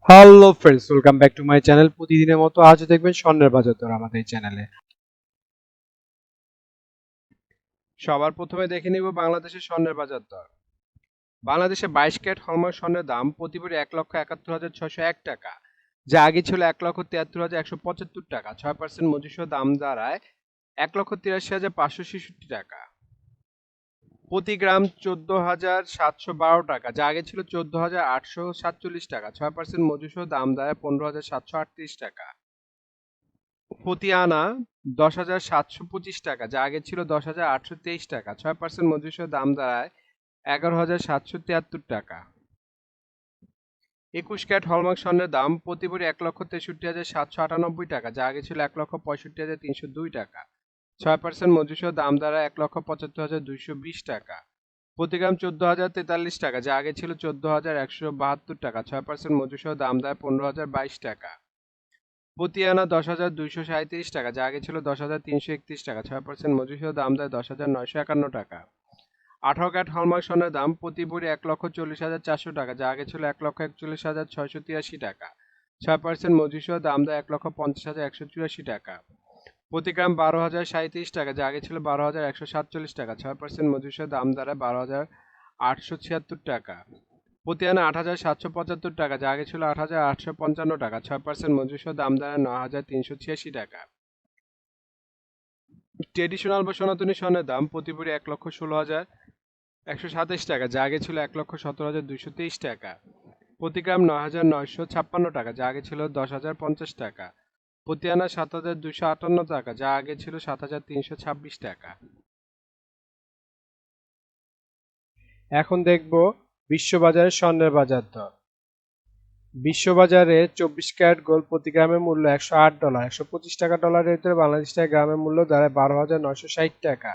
Hello friends, welcome back to my channel. প্রতিদিনের মতো আজও দেখবেন স্বর্ণের বাজার দর আমাদের এই চ্যানেলে। সবার প্রথমে দেখে নিব বাংলাদেশের স্বর্ণের বাজার দর। বাংলাদেশে 22 ক্যারেট হলমার্ক স্বর্ণের দাম প্রতি ভরি 1,71,601 টাকা, যা আগে ছিল 1,73,175 টাকা। 6% মজুরিসহ দাম দাঁড়ায় 1,83,566 টাকা। প্রতি গ্রাম 14,712 টাকা, যা আগে ছিল 14,847 টাকা। 6% মজুরিসহ দাম দাঁড়ায় 15,738 টাকা। প্রতি আনা 10,725 টাকা, যা আগে ছিল 10,823 টাকা। 6% মজুরিসহ দাম দাঁড়ায় 11,773 টাকা। 21 ক্যারেট হলমার্ক স্বর্ণের দাম প্রতি ভরি 1,63,798 টাকা, যা আগে ছিল 1,65,302 টাকা। 6% মজুরিসহ দাম দাঁড়ায় 1,75,220 টাকা। প্রতি গ্রাম 14,043 টাকা, যা আগে ছিল 14,172 টাকা। 6% মজুরিসহ দাম দাঁড়ায় 15,022 টাকা। প্রতি আনা 10,237 টাকা, যা আগে ছিল 10,331 টাকা। 6% মজুরিসহ দাম দেয় 10,951 টাকা। 18 ক্যারেট হলমার্ক স্বর্ণের দাম প্রতি ভরি 1,40,400 টাকা, যা আগে ছিল 1,41,683 টাকা। 6% মজুরিসহ দাম দেয় 1,50,184 টাকা। প্রতি গ্রাম 12,037 টাকা, যা আগে ছিল 12,147 টাকা। 6% মজুরিসহ দাম দাঁড়ায় 12,876 টাকা। প্রতি আনা 8,775 টাকা, যা আগে ছিল 8,855 টাকা। 6% মজুরিসহ দাম দাঁড়ায় 9,386 টাকা। ট্রেডিশনাল বা সনাতনী স্বর্ণের দাম প্রতি ভরি 1,16,127 টাকা, যা আগে ছিল 1,17,223 টাকা। প্রতি গ্রাম 9,956 টাকা, যা আগে ছিল 10,050 টাকা। প্রতি আনা 7,258 টাকা, যা আগে ছিল 7,326 টাকা। এখন দেখব বিশ্ববাজারে স্বর্ণের বাজার দর। বিশ্ববাজারে 24 ক্যারেট গোল্ড প্রতি গ্রামের মূল্য $108, 125 টাকা ডলারের ভিতরে বাংলাদেশ টাকা গ্রামের মূল্য দাঁড়ায় 12,960 টাকা।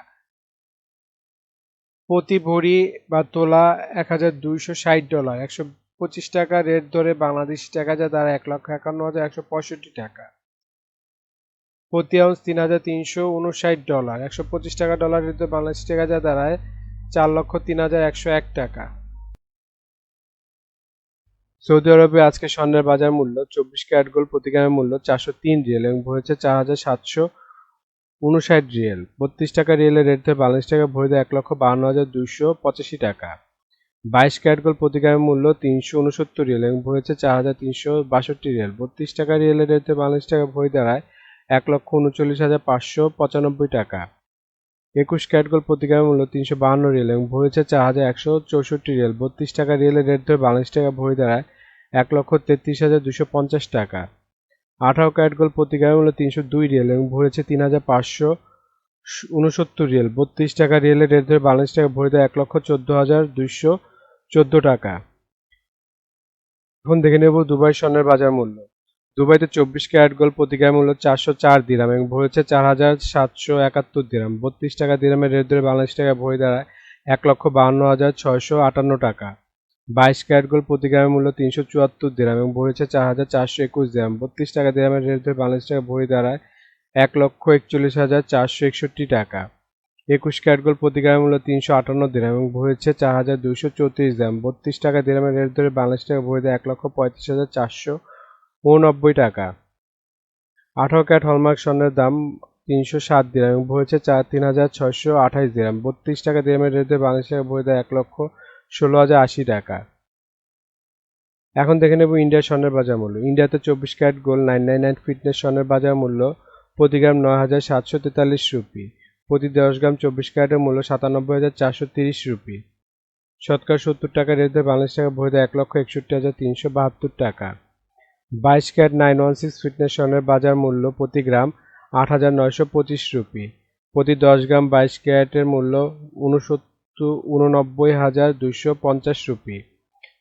প্রতি ভরি বা তোলা $1,260, 125 টাকা রেট ধরে বাংলাদেশ টাকা যা দাঁড়ায় 1,51,165 টাকা। প্রতি আউন্স $3,359, 125 টাকা ডলারের ভিতরে বাংলাদেশ টাকা যা দাঁড়ায় 4,03,101 টাকা। সৌদি আরবে আজকে স্বর্ণের বাজার মূল্য 24 ক্যারেট গোল্ড প্রতি গ্রামের মূল্য 403 রিয়াল এবং ভরেছে 4,759 রিয়াল। 32 টাকা রিয়ালের রেট ধরে বাংলাদেশ টাকা ভরে দেয় 1,52,285 টাকা। 22 ক্যারেট গোল্ড প্রতি গ্রামের মূল্য 369 রিয়াল এবং ভরেছে 4,362 রিয়াল। 32 টাকা রিয়ালের রেট ধরে বাংলাদেশ টাকা ভরে দাঁড়ায় 1,39,595 টাকা। 21 ক্যারেট গোল্ড প্রতি গ্রামের মূল্য 352 রিয়াল এবং ভরেছে 4,164 রিয়াল। 32 টাকা রিয়ালের রেট ধরে বাংলাদেশ টাকা ভরে দাঁড়ায় 1,33,250 টাকা। 18 ক্যারেট গোল্ড প্রতি গ্রামের মূল্য 302 রিয়াল এবং ভরেছে 3,569 রিয়াল। 32 টাকা রিয়ালের রেট ধরে বাংলাদেশ টাকা ভরে দেয় 1,14,214 টাকা। এখন দেখে নেব দুবাই স্বর্ণের বাজার মূল্য। দুবাইতে 24 ক্যারেট গোল্ড প্রতি গ্রামের মূল্য 404 দিরহাম এবং ভরেছে 4,771 দিরহাম। 32 টাকা দিরহামের রেট ধরে বাংলাদেশ টাকা ভরে দাঁড়ায় 1,52,658 টাকা। 22 ক্যারেট গোল্ড প্রতি গ্রামের মূল্য 374 দিরহাম এবং ভরেছে 4,421 দিরহাম। 32 টাকা দিরহামের রেট ধরে বাংলাদেশ টাকা ভরে দাঁড়ায় 1,41,461 টাকা। 21 ক্যারেট গোল্ড প্রতি গ্রামের মূল্য 358 দিরহাম এবং ভরেছে 4,234 দিরহাম। 32 টাকা দিরহামের রেট ধরে বাংলাদেশ টাকা ভরে দেয় 1,35,489 টাকা। 18 ক্যারেট হলমার্ক স্বর্ণের দাম 307 দিরহাম এবং ভরেছে 3,628 দিরহাম। 32 টাকা দিরহামের রেট ধরে বাংলাদেশ টাকা ভরে দেয় 1,16,080 টাকা। এখন দেখে নেব ইন্ডিয়ার স্বর্ণের বাজার মূল্য। ইন্ডিয়াতে 24 ক্যারেট গোল্ড 999 ফিটনেস স্বর্ণের বাজার মূল্য প্রতি গ্রাম 9,743 রুপি। প্রতি 10 গ্রাম 24 ক্যারেটের মূল্য 97,430 রুপি। শতকরা 70 টাকা রেট ধরে বাংলাদেশ টাকা ভরে দেয় 1,61,372 টাকা। 22 ক্যারেট 916 ফিটনেস স্বর্ণের বাজার মূল্য প্রতি গ্রাম 8,925 রুপি। প্রতি 10 গ্রাম 22 ক্যারেটের মূল্য 89,250 রুপি।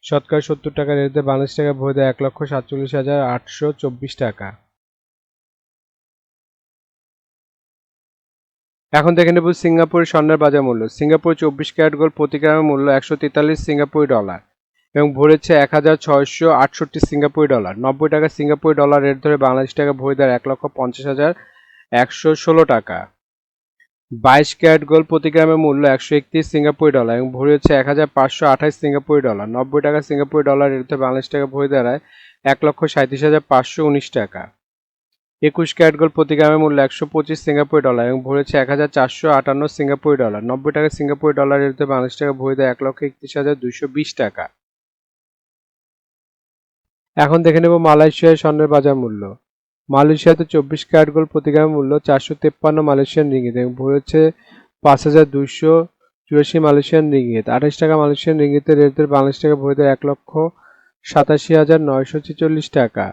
শতকরা 70 টাকা রেট ধরে বাংলাদেশ টাকা ভরে দেয় 1,47,824 টাকা। এখন দেখে নেব সিঙ্গাপুরের স্বর্ণের বাজার মূল্য। সিঙ্গাপুরে 24 ক্যারেট গোল্ড প্রতি গ্রামের মূল্য 143 সিঙ্গাপুরি ডলার এবং ভরেছে 1,668 সিঙ্গাপুরি ডলার। 90 টাকা সিঙ্গাপুরি ডলার রেট ধরে বাংলাদেশ টাকা ভরে দেয় 1,50,116 টাকা। 22 ক্যারেট গোল্ড প্রতি গ্রামের মূল্য 131 সিঙ্গাপুরি ডলার এবং ভরি হচ্ছে 1528 সিঙ্গাপুরি ডলার। 90 টাকা সিঙ্গাপুরি ডলার এর বাংলাদেশ টাকা ভরি দাঁড়ায় 1,37,519 টাকা। 21 ক্যারেট গোল্ড প্রতি গ্রামের মূল্য 125 সিঙ্গাপুরি ডলার এবং ভরি হচ্ছে 1458 সিঙ্গাপুরি ডলার। 90 টাকা সিঙ্গাপুরি ডলার এর বাংলাদেশ টাকা ভরি দাঁড়ায় 1,31,220 টাকা। এখন দেখে নেব মালয়েশিয়ায় স্বর্ণের বাজার মূল্য। মালয়েশিয়াতে 24 ক্যারেট গোল্ড প্রতি গ্রামের মূল্য 453 মালয়েশিয়ান রিঙ্গিত এবং ভরি হচ্ছে 5,284 মালয়েশিয়ান রিঙ্গিত। 28 টাকা মালয়েশিয়ান রিঙ্গিতের রেটের বাংলাদেশ টাকা ভরি দেয় 1,87,946 টাকা।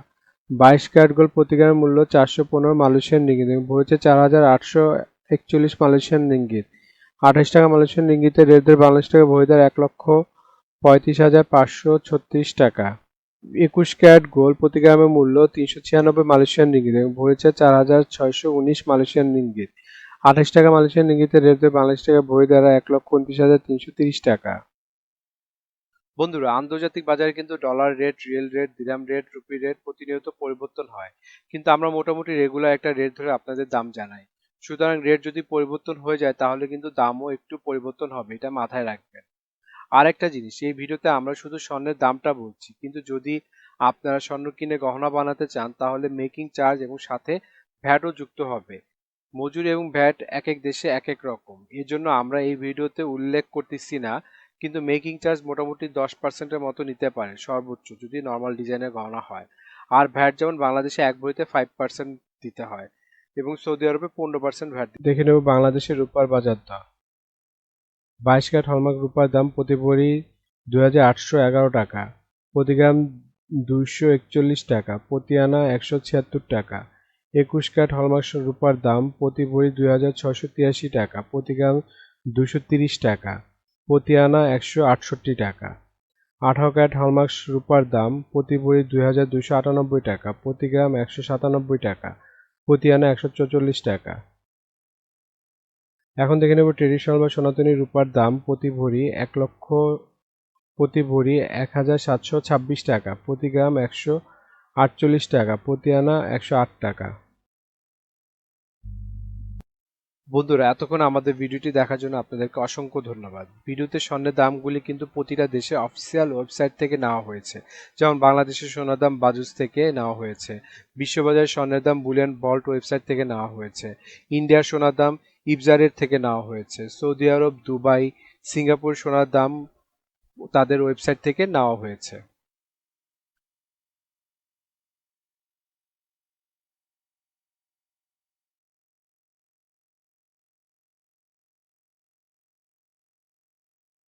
22 ক্যারেট গোল্ড প্রতি গ্রামের মূল্য 415 মালয়েশিয়ান রিঙ্গিত এবং ভরি হচ্ছে 4,841 মালয়েশিয়ান রিঙ্গিত। 28 টাকা মালয়েশিয়ান রিঙ্গিতের রেটের বাংলাদেশ টাকা ভরি দেয় 1,35,536 টাকা। 21 ক্যারেট গোল্ড প্রতি গ্রামের মূল্য 396 মালয়েশিয়ান রিঙ্গিত এবং ভরি হচ্ছে 4,619 মালয়েশিয়ান রিঙ্গিত। 28 টাকা মালয়েশিয়ান রিঙ্গিতের রেটে বাংলাদেশ টাকা ভরি দ্বারা 1,29,330 টাকা। বন্ধুরা, আন্তর্জাতিক বাজারে কিন্তু ডলার রেট, রিয়েল রেট, দিরহাম রেট, রুপি রেট প্রতিনিয়ত পরিবর্তন হয়, কিন্তু আমরা মোটামুটি রেগুলার একটা রেট ধরে আপনাদের দাম জানাই। সুতরাং রেট যদি পরিবর্তন হয়ে যায় তাহলে কিন্তু দামও একটু পরিবর্তন হবে, এটা মাথায় রাখবেন। আর একটা জিনিস, এই ভিডিওতে আমরা শুধু স্বর্ণের দামটা বলছি, কিন্তু যদি আপনারা স্বর্ণ কিনে গহনা বানাতে চান তাহলে মেকিং চার্জ এবং সাথে ভ্যাটও যুক্ত হবে। মজুরি এবং ভ্যাট এক এক দেশে এক এক রকম, এর জন্য আমরা এই ভিডিওতে উল্লেখ করতেছি না, কিন্তু মেকিং চার্জ মোটামুটি 10%-এর মতো নিতে পারে সর্বোচ্চ, যদি নর্মাল ডিজাইনের গহনা হয়। আর ভ্যাট যেমন বাংলাদেশে এক ভরিতে 5% দিতে হয় এবং সৌদি আরবে 15% ভ্যাট। দেখে নেব বাংলাদেশের রূপার বাজার দর। 22 ক্যারেট হলমার্ক রূপার দাম প্রতি ভরি 2,811 টাকা, প্রতি গ্রাম 241 টাকা, প্রতি আনা 176 টাকা। 21 ক্যারেট হলমার্ক রূপার দাম প্রতি ভরি 2,683 টাকা, প্রতি গ্রাম 230 টাকা, প্রতি আনা 168 টাকা। 18 ক্যারেট হলমার্ক রূপার দাম প্রতি ভরি 2,298 টাকা, প্রতি গ্রাম 197 টাকা, প্রতি আনা 144 টাকা। এখন দেখে নেব ট্রেডিশনাল বা সনাতনী রূপার দাম প্রতি ভরি 1,726 টাকা, প্রতি গ্রাম 148 টাকা, প্রতি আনা 108 টাকা। বন্ধুরা, এতক্ষণ আমাদের ভিডিওটি দেখার জন্য আপনাদেরকে অসংখ্য ধন্যবাদ। ভিডিওতে স্বর্ণের দামগুলি কিন্তু প্রতিটা দেশে অফিসিয়াল ওয়েবসাইট থেকে নেওয়া হয়েছে, যেমন বাংলাদেশের সোনার দাম বাজুস থেকে নেওয়া হয়েছে, বিশ্ববাজারের স্বর্ণের দাম বুলিয়ান ভল্ট ওয়েবসাইট থেকে নেওয়া হয়েছে, ইন্ডিয়ার সোনার দাম ইবজারের থেকে নেওয়া হয়েছে, সৌদি আরব, দুবাই, সিঙ্গাপুর সোনার দাম তাদের ওয়েবসাইট থেকে নেওয়া হয়েছে।